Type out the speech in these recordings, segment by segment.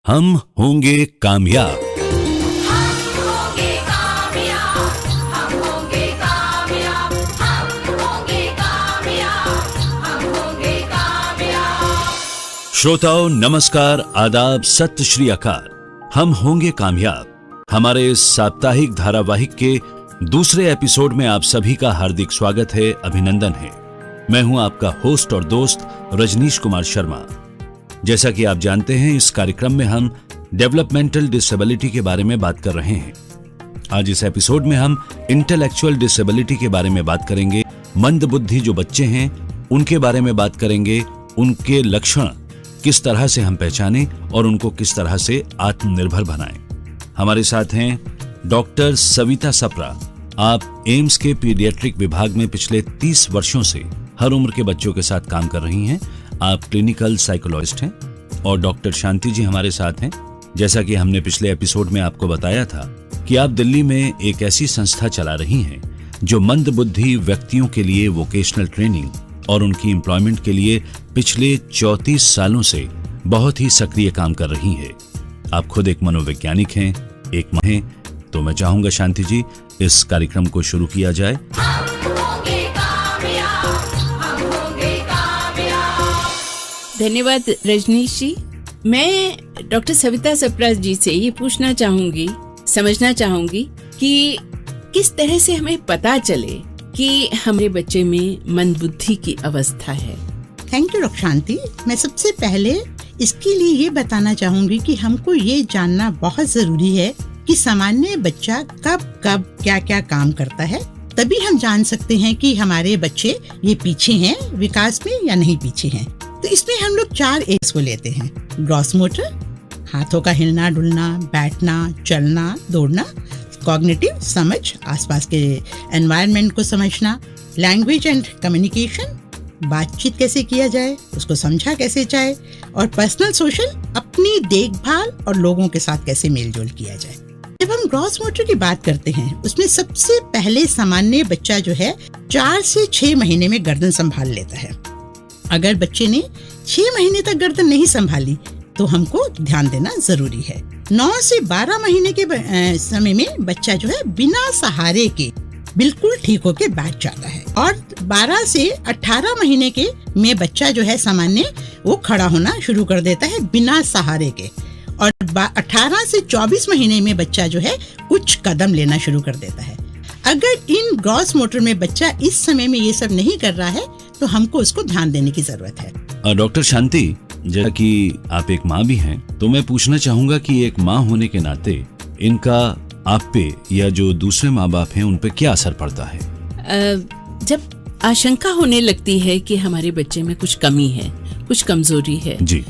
हम होंगे कामयाब। श्रोताओं नमस्कार, आदाब, सत श्री अकाल। हम होंगे कामयाब हमारे इस साप्ताहिक धारावाहिक के दूसरे एपिसोड में आप सभी का हार्दिक स्वागत है, अभिनंदन है। मैं हूं आपका होस्ट और दोस्त रजनीश कुमार शर्मा। जैसा कि आप जानते हैं, इस कार्यक्रम में हम डेवलपमेंटल डिसेबिलिटी के बारे में बात कर रहे हैं। आज इस एपिसोड में हम इंटेलेक्चुअल डिसेबिलिटी के बारे में बात करेंगे। मंदबुद्धि जो बच्चे हैं उनके बारे में बात करेंगे, उनके लक्षण किस तरह से हम पहचानें और उनको किस तरह से आत्मनिर्भर बनाएं। हमारे साथ हैं डॉक्टर सविता सप्रा। आप एम्स के पीडियाट्रिक विभाग में पिछले 30 वर्षों से हर उम्र के बच्चों के साथ काम कर रही हैं। आप क्लिनिकल साइकोलॉजिस्ट हैं। और डॉक्टर शांति जी हमारे साथ हैं। जैसा कि हमने पिछले एपिसोड में आपको बताया था कि आप दिल्ली में एक ऐसी संस्था चला रही हैं जो मंदबुद्धि व्यक्तियों के लिए वोकेशनल ट्रेनिंग और उनकी एम्प्लॉयमेंट के लिए पिछले 34 सालों से बहुत ही सक्रिय काम कर रही है। आप खुद एक मनोवैज्ञानिक हैं, एक मां हैं, तो मैं चाहूंगा शांति जी इस कार्यक्रम को शुरू किया जाए। धन्यवाद रजनीश जी। मैं डॉक्टर सविता सप्रा जी से ये पूछना चाहूंगी, समझना चाहूंगी कि किस तरह से हमें पता चले कि हमारे बच्चे में मंदबुद्धि की अवस्था है। थैंक यू डॉक्टर शांति। मैं सबसे पहले इसके लिए ये बताना चाहूंगी कि हमको ये जानना बहुत जरूरी है कि सामान्य बच्चा कब कब क्या क्या काम करता है, तभी हम जान सकते हैं कि हमारे बच्चे ये पीछे हैं विकास में या नहीं पीछे हैं। तो इसमें हम लोग 4 एज को लेते हैं। ग्रॉस मोटर, हाथों का हिलना डुलना, बैठना, चलना, दौड़ना। कॉग्निटिव, समझ, आसपास के एनवायरनमेंट को समझना। लैंग्वेज एंड कम्युनिकेशन, बातचीत कैसे किया जाए, उसको समझा कैसे जाए। और पर्सनल सोशल, अपनी देखभाल और लोगों के साथ कैसे मेलजोल किया जाए। जब हम ग्रॉस मोटर की बात करते हैं, उसमें सबसे पहले सामान्य बच्चा जो है 4 से 6 महीने में गर्दन संभाल लेता है। अगर बच्चे ने 6 महीने तक गर्दन नहीं संभाली तो हमको ध्यान देना जरूरी है। 9 से 12 महीने के समय में बच्चा जो है बिना सहारे के बिल्कुल ठीक होके बैठ जाता है। और 12 से 18 महीने के में बच्चा जो है सामान्य वो खड़ा होना शुरू कर देता है बिना सहारे के। और 18 से 24 महीने में बच्चा जो है कुछ कदम लेना शुरू कर देता है। अगर इन ग्रॉस मोटर में बच्चा इस समय में ये सब नहीं कर रहा है तो हमको उसको ध्यान देने की जरूरत है। डॉक्टर शांति, जैसा कि आप एक माँ भी हैं, तो मैं पूछना चाहूंगा कि एक माँ होने के नाते इनका आप पे या जो दूसरे माँ बाप हैं उन पे क्या असर पड़ता है? जब आशंका होने लगती है कि हमारे बच्चे में कुछ कमी है, कुछ कमजोरी है जी,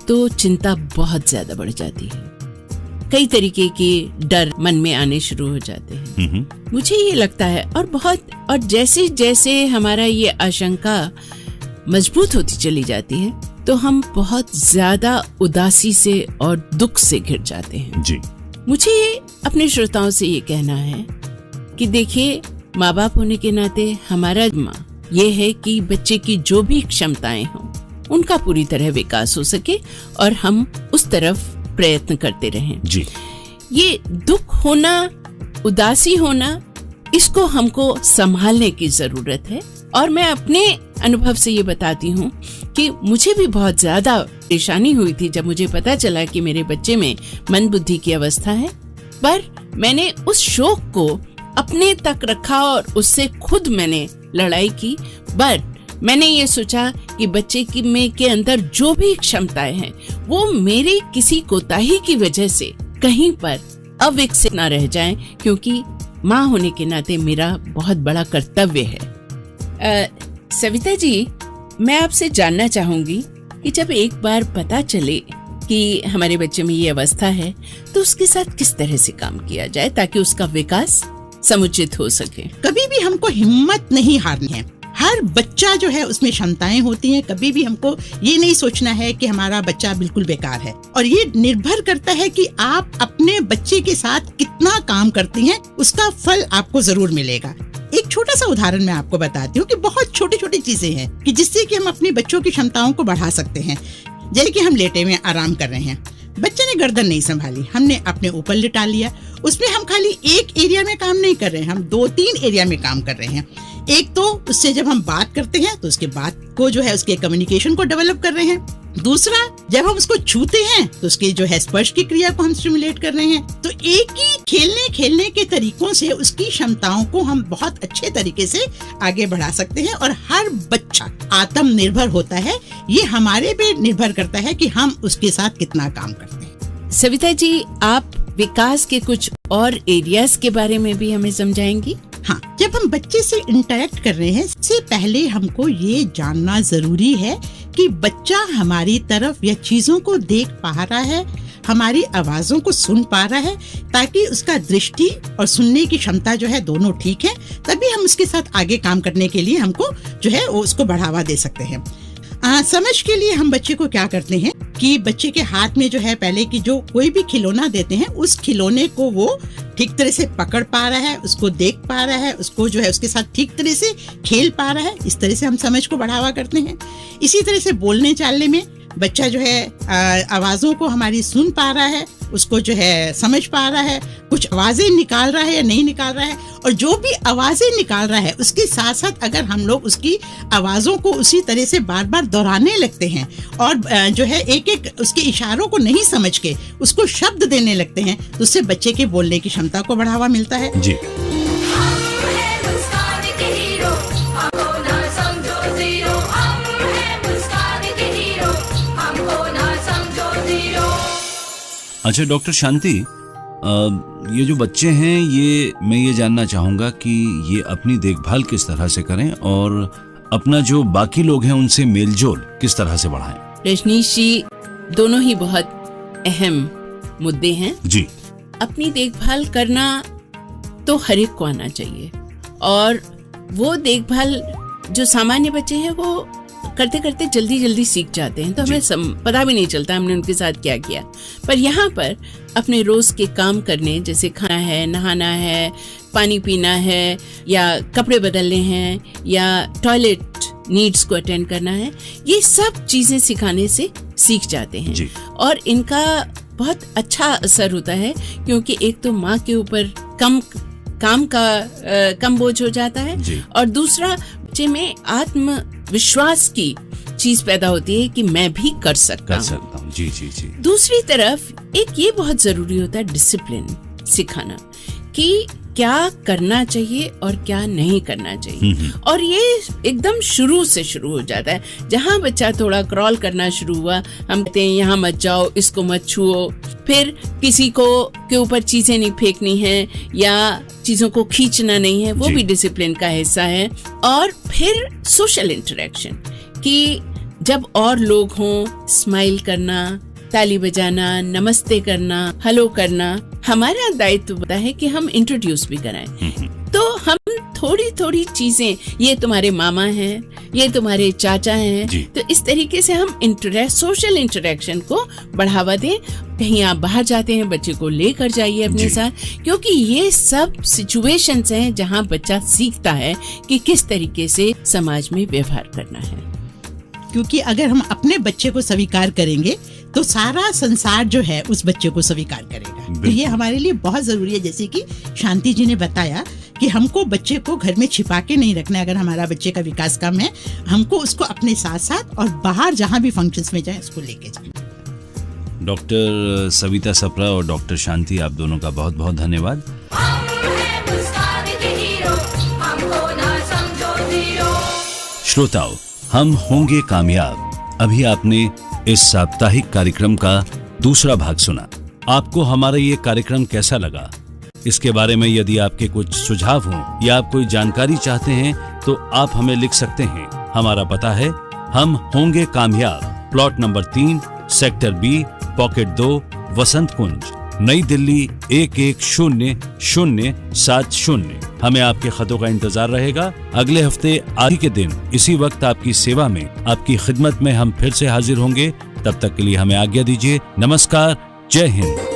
तो चिंता बहुत ज्यादा बढ़ जाती है। कई तरीके के डर मन में आने शुरू हो जाते हैं। मुझे ये लगता है और जैसे जैसे हमारा ये आशंका मजबूत होती चली जाती है तो हम बहुत ज्यादा उदासी से और दुख से घिर जाते हैं जी। मुझे अपने श्रोताओं से ये कहना है कि देखिए, माँ बाप होने के नाते हमारा ये है कि बच्चे की जो भी क्षमताएं हों उनका पूरी तरह विकास हो सके और हम उस तरफ प्रयत्न करते रहें जी। ये दुख होना, उदासी होना, इसको हमको संभालने की जरूरत है। और मैं अपने अनुभव से ये बताती हूँ कि मुझे भी बहुत ज्यादा परेशानी हुई थी जब मुझे पता चला कि मेरे बच्चे में मंदबुद्धि की अवस्था है। पर मैंने उस शौक को अपने तक रखा और उससे खुद मैंने लड़ाई की। पर मैंने ये सोचा कि बच्चे के अंदर जो भी क्षमताएं हैं वो मेरी किसी कोताही की वजह से कहीं पर अविकसित ना रह जाएं, क्योंकि माँ होने के नाते मेरा बहुत बड़ा कर्तव्य है। सविता जी, मैं आपसे जानना चाहूंगी कि जब एक बार पता चले कि हमारे बच्चे में ये अवस्था है तो उसके साथ किस तरह से काम किया जाए ताकि उसका विकास समुचित हो सके। कभी भी हमको हिम्मत नहीं हारनी है। हर बच्चा जो है उसमें क्षमताएं होती हैं। कभी भी हमको ये नहीं सोचना है कि हमारा बच्चा बिल्कुल बेकार है। और ये निर्भर करता है कि आप अपने बच्चे के साथ कितना काम करती हैं, उसका फल आपको जरूर मिलेगा। एक छोटा सा उदाहरण मैं आपको बताती हूँ कि बहुत छोटी छोटी चीजें हैं कि जिससे कि हम अपने बच्चों की क्षमताओं को बढ़ा सकते हैं। जैसे कि हम लेटे हुए आराम कर रहे हैं बच्चे ने गर्दन नहीं संभाली, हमने अपने ऊपर लिटा लिया। उसमें हम खाली एक एरिया में काम नहीं कर रहे हैं, हम 2-3 एरिया में काम कर रहे हैं। एक तो उससे जब हम बात करते हैं तो उसके बात को जो है उसके कम्युनिकेशन को डेवलप कर रहे हैं। दूसरा, जब हम उसको छूते हैं तो उसके जो है स्पर्श की क्रिया को हम स्टिमुलेट कर रहे हैं। तो एक ही खेलने के तरीकों से उसकी क्षमताओं को हम बहुत अच्छे तरीके से आगे बढ़ा सकते हैं। और हर बच्चा आत्मनिर्भर होता है, ये हमारे पे निर्भर करता है कि हम उसके साथ कितना काम करते हैं। सविता जी, आप विकास के कुछ और एरियाज के बारे में भी हमें समझाएंगी? हाँ, जब हम बच्चे से इंटरेक्ट कर रहे हैं, सबसे पहले हमको ये जानना जरूरी है कि बच्चा हमारी तरफ या चीजों को देख पा रहा है, हमारी आवाजों को सुन पा रहा है, ताकि उसका दृष्टि और सुनने की क्षमता जो है दोनों ठीक है। तभी हम उसके साथ आगे काम करने के लिए हमको जो है उसको बढ़ावा दे सकते हैं। समझ के लिए हम बच्चे को क्या करते हैं कि बच्चे के हाथ में जो है पहले की जो कोई भी खिलौना देते हैं, उस खिलौने को वो ठीक तरह से पकड़ पा रहा है, उसको देख पा रहा है, उसको जो है उसके साथ ठीक तरह से खेल पा रहा है। इस तरह से हम समझ को बढ़ावा करते हैं। इसी तरह से बोलने चालने में बच्चा जो है आवाजों को हमारी सुन पा रहा है, उसको जो है समझ पा रहा है, कुछ आवाजें निकाल रहा है या नहीं निकाल रहा है। और जो भी आवाजें निकाल रहा है उसके साथ साथ अगर हम लोग उसकी आवाजों को उसी तरह से बार बार दोहराने लगते हैं और जो है एक एक उसके इशारों को नहीं समझ के उसको शब्द देने लगते हैं, तो उससे बच्चे के बोलने की क्षमता को बढ़ावा मिलता है। जी। अच्छा डॉक्टर शांति, ये जो बच्चे हैं, ये मैं ये जानना चाहूँगा कि ये अपनी देखभाल किस तरह से करें और अपना जो बाकी लोग हैं उनसे मेलजोल किस तरह से बढ़ाएं? रजनीश जी, दोनों ही बहुत अहम मुद्दे हैं जी। अपनी देखभाल करना तो हर एक को आना चाहिए, और वो देखभाल जो सामान्य बच्चे हैं वो करते करते जल्दी जल्दी सीख जाते हैं, तो हमें पता भी नहीं चलता हमने उनके साथ क्या किया। पर यहाँ पर अपने रोज के काम करने, जैसे खाना है, नहाना है, पानी पीना है, या कपड़े बदलने हैं, या टॉयलेट नीड्स को अटेंड करना है, ये सब चीजें सिखाने से सीख जाते हैं। और इनका बहुत अच्छा असर होता है, क्योंकि एक तो माँ के ऊपर कम बोझ हो जाता है, और दूसरा बच्चे में आत्मविश्वास की चीज पैदा होती है कि मैं भी कर सकता हूँ। जी जी जी। दूसरी तरफ एक ये बहुत जरूरी होता है डिसिप्लिन सिखाना, कि क्या करना चाहिए और क्या नहीं करना चाहिए। और ये एकदम शुरू से शुरू हो जाता है। जहाँ बच्चा थोड़ा क्रॉल करना शुरू हुआ, हम कहते हैं यहाँ मत जाओ, इसको मत छुओ, फिर किसी को के ऊपर चीजें नहीं फेंकनी है या चीजों को खींचना नहीं है, वो भी डिसिप्लिन का हिस्सा है। और फिर सोशल इंटरेक्शन, कि जब और लोग हों, स्माइल करना, ताली बजाना, नमस्ते करना, हेलो करना, हमारा दायित्व होता है कि हम इंट्रोड्यूस भी कराएं। तो हम थोड़ी थोड़ी चीजें, ये तुम्हारे मामा हैं, ये तुम्हारे चाचा हैं, तो इस तरीके से हम सोशल इंटरेक्शन को बढ़ावा दें। कहीं आप बाहर जाते हैं, बच्चे को लेकर जाइए अपने साथ, क्योंकि ये सब सिचुएशंस हैं जहाँ बच्चा सीखता है कि किस तरीके से समाज में व्यवहार करना है। क्योंकि अगर हम अपने बच्चे को स्वीकार करेंगे तो सारा संसार जो है उस बच्चे को स्वीकार करेगा। तो ये हमारे लिए बहुत जरूरी है। जैसे कि शांति जी ने बताया कि हमको बच्चे को घर में छिपा के नहीं रखना। अगर हमारा बच्चे का विकास कम है, हमको उसको अपने साथ साथ और बाहर जहाँ भी फंक्शंस में जाए उसको लेके जाए। डॉक्टर सविता सप्रा और डॉक्टर शांति, आप दोनों का बहुत बहुत धन्यवाद। श्रोताओ, हम होंगे कामयाब। अभी आपने इस साप्ताहिक कार्यक्रम का दूसरा भाग सुना। आपको हमारा ये कार्यक्रम कैसा लगा? इसके बारे में यदि आपके कुछ सुझाव हों या आप कोई जानकारी चाहते हैं तो आप हमें लिख सकते हैं। हमारा पता है हम होंगे कामयाब, plot number 3, sector B, pocket 2, Vasant Kunj, नई दिल्ली 110070। हमें आपके खतों का इंतजार रहेगा। अगले हफ्ते आज के दिन इसी वक्त आपकी सेवा में, आपकी खिदमत में हम फिर से हाजिर होंगे। तब तक के लिए हमें आज्ञा दीजिए। नमस्कार, जय हिंद।